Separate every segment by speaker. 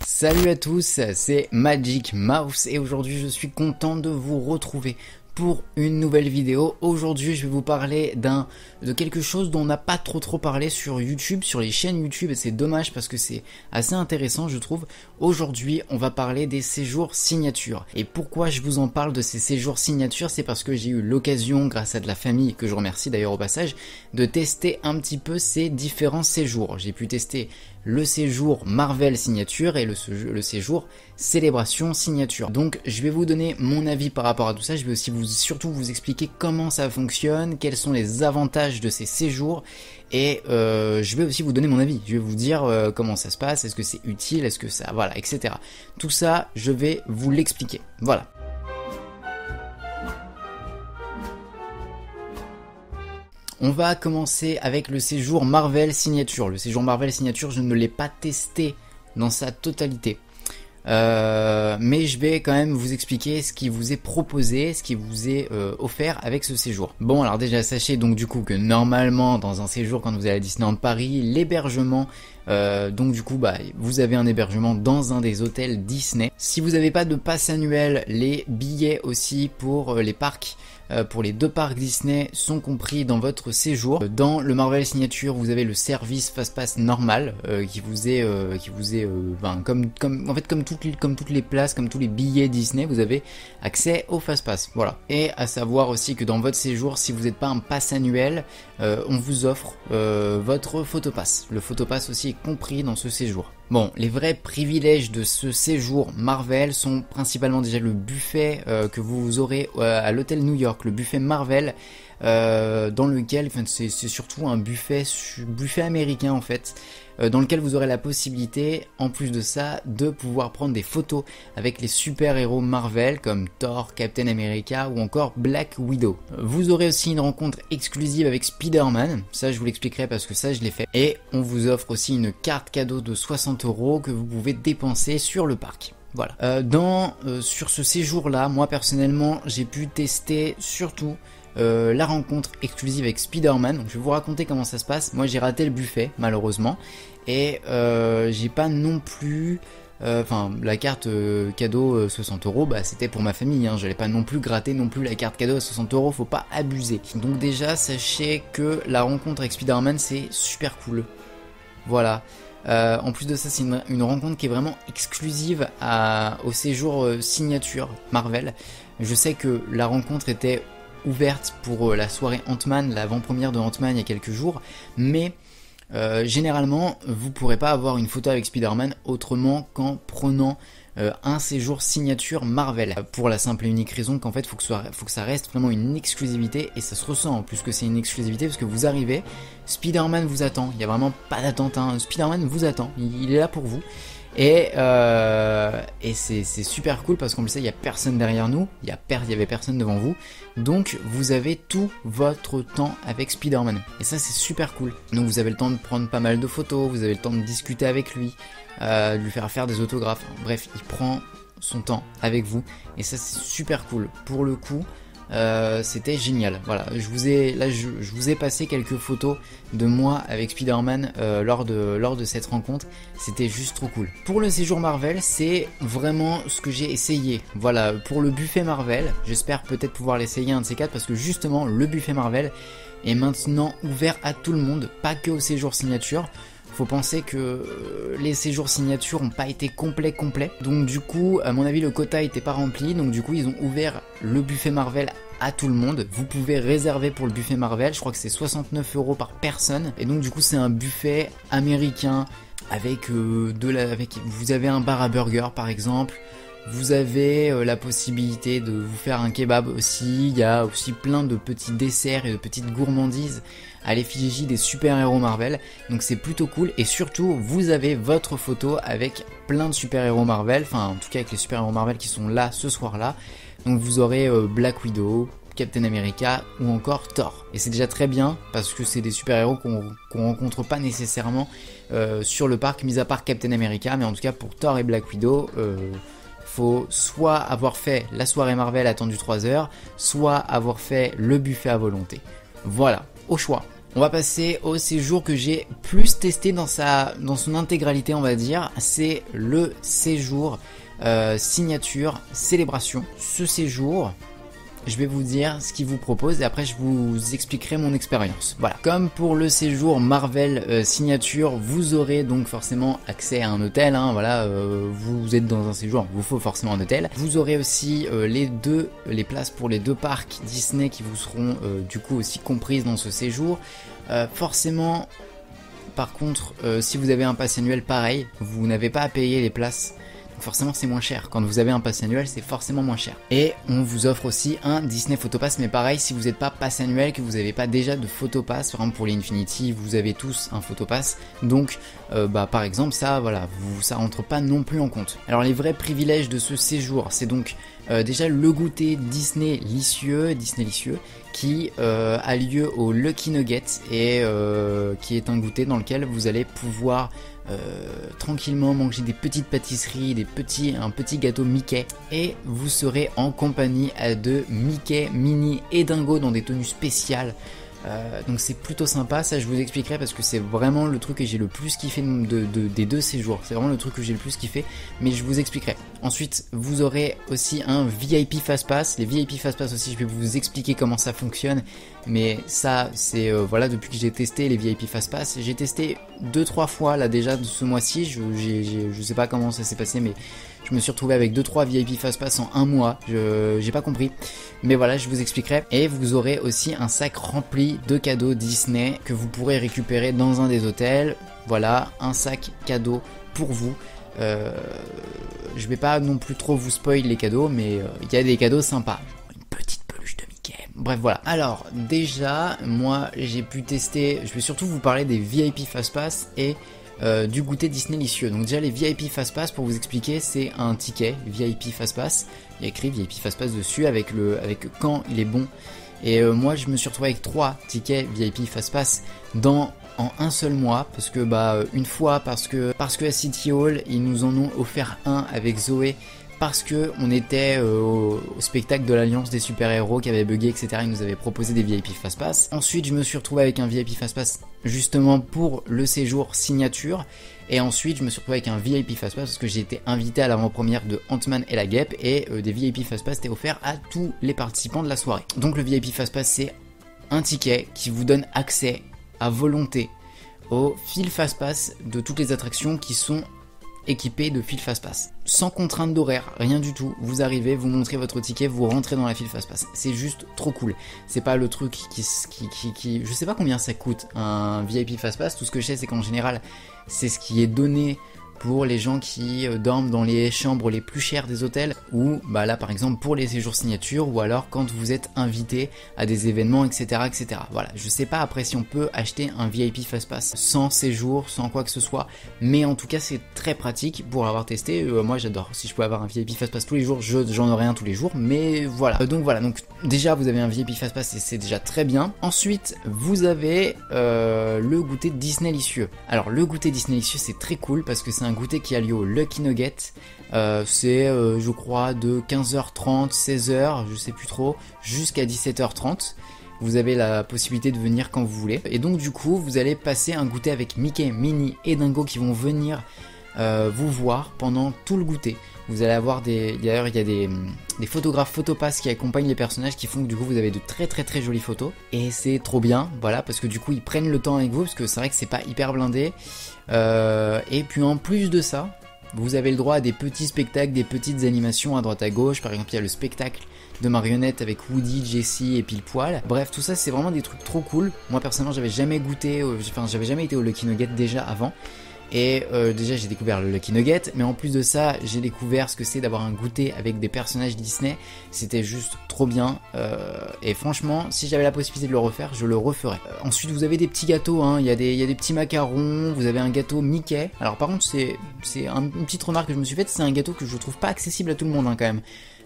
Speaker 1: Salut à tous, c'est Magic Mouse et aujourd'hui je suis content de vous retrouver pour une nouvelle vidéo. Aujourd'hui je vais vous parler de quelque chose dont on n'a pas trop parlé sur YouTube, sur les chaînes YouTube, et c'est dommage parce que c'est assez intéressant je trouve. Aujourd'hui on va parler des séjours signatures. Et pourquoi je vous en parle de ces séjours signatures, c'est parce que j'ai eu l'occasion, grâce à de la famille, que je remercie d'ailleurs au passage, de tester un petit peu ces différents séjours. J'ai pu tester le séjour Marvel signature et le séjour célébration signature. Donc je vais vous donner mon avis par rapport à tout ça. Je vais aussi surtout vous expliquer comment ça fonctionne, quels sont les avantages de ces séjours, et je vais aussi vous donner mon avis. Je vais vous dire comment ça se passe, est-ce que c'est utile, est-ce que ça, voilà, etc. Tout ça, je vais vous l'expliquer. Voilà. On va commencer avec le séjour Marvel Signature. Le séjour Marvel Signature, je ne l'ai pas testé dans sa totalité. Mais je vais quand même vous expliquer ce qui vous est proposé, ce qui vous est offert avec ce séjour. Bon, alors déjà sachez donc du coup que normalement dans un séjour, quand vous allez à Disneyland Paris, l'hébergement, donc du coup vous avez un hébergement dans un des hôtels Disney. Si vous n'avez pas de pass annuel, les billets aussi pour les parcs, pour les deux parcs Disney sont compris dans votre séjour. Dans le Marvel Signature, vous avez le service Fastpass normal qui vous est comme toutes les places, comme tous les billets Disney, vous avez accès au Fastpass. Voilà. Et à savoir aussi que dans votre séjour, si vous n'êtes pas un pass annuel, on vous offre votre photopass. Le photopass aussi est compris dans ce séjour. Bon, les vrais privilèges de ce séjour Marvel sont principalement déjà le buffet que vous aurez à l'hôtel New York, le buffet Marvel, dans lequel, c'est surtout un buffet américain en fait, dans lequel vous aurez la possibilité, en plus de ça, de pouvoir prendre des photos avec les super-héros Marvel comme Thor, Captain America ou encore Black Widow. Vous aurez aussi une rencontre exclusive avec Spider-Man, ça je vous l'expliquerai parce que ça je l'ai fait, et on vous offre aussi une carte cadeau de 60 € que vous pouvez dépenser sur le parc. Voilà. Sur ce séjour-là, moi personnellement, j'ai pu tester surtout la rencontre exclusive avec Spider-Man. Donc je vais vous raconter comment ça se passe. Moi j'ai raté le buffet malheureusement, et j'ai pas non plus la carte cadeau 60 €, c'était pour ma famille, hein. J'allais pas non plus gratter non plus la carte cadeau à 60 €, faut pas abuser. Donc déjà sachez que la rencontre avec Spider-Man c'est super cool. Voilà. En plus de ça, c'est une rencontre qui est vraiment exclusive au séjour signature Marvel. Je sais que la rencontre était ouverte pour la soirée Ant-Man, l'avant-première de Ant-Man il y a quelques jours, mais généralement vous pourrez pas avoir une photo avec Spider-Man autrement qu'en prenant un séjour signature Marvel, pour la simple et unique raison qu'en fait faut que ça reste vraiment une exclusivité, et ça se ressent en plus que c'est une exclusivité parce que vous arrivez, Spider-Man vous attend, il n'y a vraiment pas d'attente, hein. Spider-Man vous attend, il est là pour vous. Et c'est super cool parce qu'en plus il n'y a personne derrière nous, il y avait personne devant vous, donc vous avez tout votre temps avec Spider-Man, et ça c'est super cool. Donc vous avez le temps de prendre pas mal de photos, vous avez le temps de discuter avec lui, de lui faire des autographes, bref il prend son temps avec vous, et ça c'est super cool. Pour le coup c'était génial. Voilà, je vous ai passé quelques photos de moi avec Spider-Man lors de cette rencontre. C'était juste trop cool. Pour le séjour Marvel, c'est vraiment ce que j'ai essayé. Voilà, pour le buffet Marvel, j'espère peut-être pouvoir l'essayer un de ces quatre, parce que justement le buffet Marvel est maintenant ouvert à tout le monde, pas que au séjour signature. Faut penser que les séjours signatures n'ont pas été complets, donc du coup à mon avis le quota n'était pas rempli, donc du coup ils ont ouvert le buffet Marvel à tout le monde. Vous pouvez réserver pour le buffet Marvel, je crois que c'est 69 € par personne, et donc du coup c'est un buffet américain avec vous avez un bar à burger par exemple. Vous avez la possibilité de vous faire un kebab aussi, il y a aussi plein de petits desserts et de petites gourmandises à l'effigie des super-héros Marvel, donc c'est plutôt cool, et surtout vous avez votre photo avec plein de super-héros Marvel, enfin en tout cas avec les super-héros Marvel qui sont là ce soir-là, donc vous aurez Black Widow, Captain America ou encore Thor, et c'est déjà très bien parce que c'est des super-héros qu'on rencontre pas nécessairement sur le parc, mis à part Captain America, mais en tout cas pour Thor et Black Widow, faut soit avoir fait la soirée Marvel attendue 3 heures, soit avoir fait le buffet à volonté. Voilà, au choix. On va passer au séjour que j'ai plus testé dans son intégralité, on va dire. C'est le séjour signature célébration. Ce séjour, je vais vous dire ce qu'il vous propose et après je vous expliquerai mon expérience. Voilà. Comme pour le séjour Marvel signature, vous aurez donc forcément accès à un hôtel. Hein, voilà, vous êtes dans un séjour, il vous faut forcément un hôtel. Vous aurez aussi les places pour les 2 parcs Disney qui vous seront du coup aussi comprises dans ce séjour. Forcément, par contre, si vous avez un pass annuel, pareil, vous n'avez pas à payer les places. Forcément c'est moins cher, quand vous avez un pass annuel c'est forcément moins cher. Et on vous offre aussi un Disney Photopass, mais pareil si vous n'êtes pas pass annuel, que vous n'avez pas déjà de Photopass, par exemple pour les Infinity vous avez tous un Photopass, donc par exemple ça voilà, ça rentre pas non plus en compte. Alors les vrais privilèges de ce séjour, c'est donc déjà le goûter Disney Licieux qui a lieu au Lucky Nugget et qui est un goûter dans lequel vous allez pouvoir tranquillement manger des petites pâtisseries, un petit gâteau Mickey, et vous serez en compagnie de Mickey, Minnie et Dingo dans des tenues spéciales. Donc c'est plutôt sympa, ça je vous expliquerai parce que c'est vraiment le truc que j'ai le plus kiffé des 2 séjours, c'est vraiment le truc que j'ai le plus kiffé, mais je vous expliquerai. Ensuite vous aurez aussi un VIP Fastpass, les VIP Fastpass aussi je vais vous expliquer comment ça fonctionne, mais ça c'est voilà, depuis que j'ai testé les VIP Fastpass, j'ai testé 2-3 fois là déjà de ce mois-ci, je sais pas comment ça s'est passé mais je me suis retrouvé avec 2-3 VIP Fastpass en un mois, j'ai pas compris. Mais voilà, je vous expliquerai. Et vous aurez aussi un sac rempli de cadeaux Disney que vous pourrez récupérer dans un des hôtels. Voilà, un sac cadeau pour vous. Je vais pas non plus trop vous spoil les cadeaux, mais il y a des cadeaux sympas. Genre une petite peluche de Mickey. Bref, voilà. Alors, déjà, moi, j'ai pu tester... Je vais surtout vous parler des VIP Fastpass et... du goûter Disney Licieux. Donc déjà les VIP Fastpass, pour vous expliquer, c'est un ticket VIP Fastpass. Il y a écrit VIP Fastpass dessus avec quand il est bon. Et moi je me suis retrouvé avec 3 tickets VIP Fastpass en un seul mois, parce que une fois parce que à City Hall ils nous en ont offert un avec Zoé. Parce que on était au spectacle de l'Alliance des super-héros qui avait bugué, etc. Ils nous avaient proposé des VIP Fastpass. Ensuite, je me suis retrouvé avec un VIP Fastpass justement pour le séjour signature. Et ensuite, je me suis retrouvé avec un VIP Fastpass parce que j'ai été invité à l'avant-première de Ant-Man et la Guêpe. Et des VIP Fastpass étaient offerts à tous les participants de la soirée. Donc le VIP Fastpass, c'est un ticket qui vous donne accès à volonté au fil Fastpass de toutes les attractions qui sont équipé de fil Fastpass. Sans contrainte d'horaire, rien du tout. Vous arrivez, vous montrez votre ticket, vous rentrez dans la file Fastpass. C'est juste trop cool. C'est pas le truc qui... Je sais pas combien ça coûte un VIP Fastpass. Tout ce que je sais, c'est qu'en général, c'est ce qui est donné pour les gens qui dorment dans les chambres les plus chères des hôtels, ou là par exemple pour les séjours signature, ou alors quand vous êtes invité à des événements, etc. etc. Voilà, je sais pas après si on peut acheter un VIP Fastpass sans séjour, sans quoi que ce soit, mais en tout cas c'est très pratique pour l'avoir testé. Moi j'adore, si je pouvais avoir un VIP Fastpass tous les jours, j'en aurais un tous les jours, mais voilà. Donc déjà vous avez un VIP Fastpass et c'est déjà très bien. Ensuite vous avez le goûter Disney Licieux. Alors le goûter Disney Licieux c'est très cool parce que c'est un goûter qui a lieu au Lucky Nugget. C'est je crois de 15h30, 16h, je sais plus trop, jusqu'à 17h30. Vous avez la possibilité de venir quand vous voulez. Et donc du coup vous allez passer un goûter avec Mickey, Minnie et Dingo qui vont venir vous voir pendant tout le goûter. Vous allez avoir d'ailleurs il y a des photographes Photopass qui accompagnent les personnages, qui font que du coup vous avez de très très très jolies photos. Et c'est trop bien, voilà, parce que du coup ils prennent le temps avec vous, parce que c'est vrai que c'est pas hyper blindé. Et puis en plus de ça, vous avez le droit à des petits spectacles, des petites animations à droite à gauche. Par exemple il y a le spectacle de marionnettes avec Woody, Jessie et Pile-Poil. Bref, tout ça c'est vraiment des trucs trop cool. Moi personnellement j'avais jamais goûté, j'avais jamais été au Lucky Nugget déjà avant. Et déjà j'ai découvert le Lucky Nugget, mais en plus de ça j'ai découvert ce que c'est d'avoir un goûter avec des personnages Disney. C'était juste trop bien, et franchement si j'avais la possibilité de le refaire, je le referais. Ensuite vous avez des petits gâteaux, hein. Il y a des petits macarons, vous avez un gâteau Mickey. Alors par contre c'est une petite remarque que je me suis faite, c'est un gâteau que je trouve pas accessible à tout le monde quand même.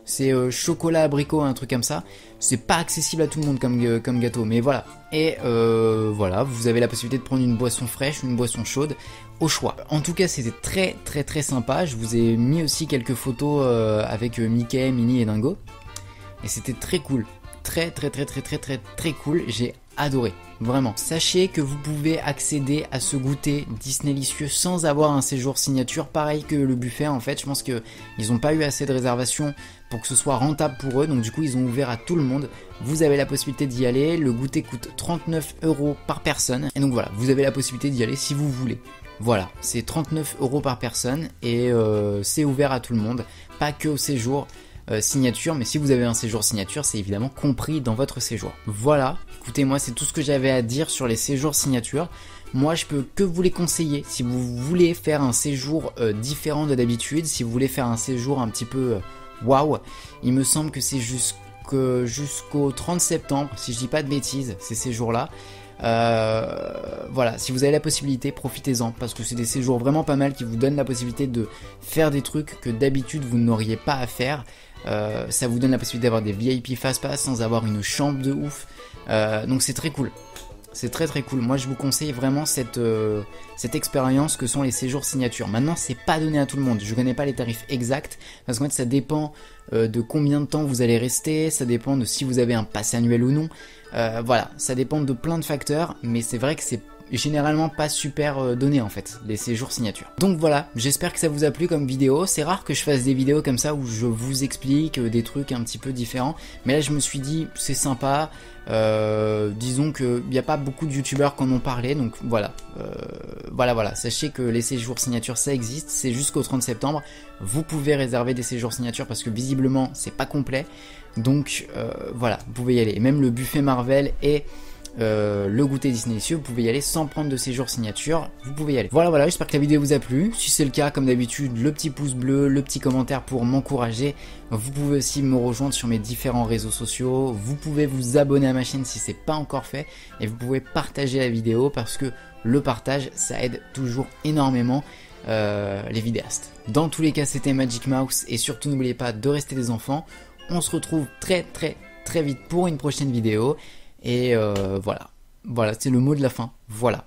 Speaker 1: C'est chocolat abricot, un truc comme ça. C'est pas accessible à tout le monde comme gâteau, mais voilà. Et voilà, vous avez la possibilité de prendre une boisson fraîche, une boisson chaude, au choix. En tout cas, c'était très très très sympa. Je vous ai mis aussi quelques photos avec Mickey, Minnie et Dingo. Et c'était très cool. Très très très très très très très cool. J'ai adoré, vraiment. Sachez que vous pouvez accéder à ce goûter Disneylicieux sans avoir un séjour signature, pareil que le buffet en fait. Je pense qu'ils n'ont pas eu assez de réservations pour que ce soit rentable pour eux, donc du coup ils ont ouvert à tout le monde. Vous avez la possibilité d'y aller, le goûter coûte 39 € par personne, et donc voilà, vous avez la possibilité d'y aller si vous voulez. Voilà, c'est 39 € par personne, et c'est ouvert à tout le monde, pas que au séjour signature, mais si vous avez un séjour signature, c'est évidemment compris dans votre séjour. Voilà, écoutez, moi c'est tout ce que j'avais à dire sur les séjours signature. Moi je peux que vous les conseiller si vous voulez faire un séjour différent de d'habitude, si vous voulez faire un séjour un petit peu waouh. Il me semble que c'est jusqu'au 30 septembre, si je dis pas de bêtises, ces séjours-là. Voilà, si vous avez la possibilité, profitez-en, parce que c'est des séjours vraiment pas mal qui vous donnent la possibilité de faire des trucs que d'habitude vous n'auriez pas à faire. Ça vous donne la possibilité d'avoir des VIP Fast Pass sans avoir une chambre de ouf. Donc c'est très cool. C'est très très cool. Moi je vous conseille vraiment cette expérience que sont les séjours signature. Maintenant c'est pas donné à tout le monde. Je connais pas les tarifs exacts parce qu'en fait ça dépend de combien de temps vous allez rester. Ça dépend de si vous avez un pass annuel ou non. Voilà, ça dépend de plein de facteurs. Mais c'est vrai que c'est généralement pas super donné en fait, les séjours signature. Donc voilà, j'espère que ça vous a plu comme vidéo. C'est rare que je fasse des vidéos comme ça où je vous explique des trucs un petit peu différents. Mais là je me suis dit c'est sympa. Disons qu'il n'y a pas beaucoup de youtubeurs qui en ont parlé, donc voilà. Voilà, sachez que les séjours signature ça existe, c'est jusqu'au 30 septembre. Vous pouvez réserver des séjours signature parce que visiblement c'est pas complet. Donc voilà, vous pouvez y aller. Et même le buffet Marvel et le goûter Disneylicieux, vous pouvez y aller sans prendre de séjour signature, vous pouvez y aller. Voilà, j'espère que la vidéo vous a plu. Si c'est le cas, comme d'habitude, le petit pouce bleu, le petit commentaire pour m'encourager. Vous pouvez aussi me rejoindre sur mes différents réseaux sociaux. Vous pouvez vous abonner à ma chaîne si c'est pas encore fait. Et vous pouvez partager la vidéo parce que le partage, ça aide toujours énormément les vidéastes. Dans tous les cas, c'était Magic Mouse. Et surtout, n'oubliez pas de rester des enfants. On se retrouve très vite pour une prochaine vidéo. Et voilà, c'est le mot de la fin, voilà.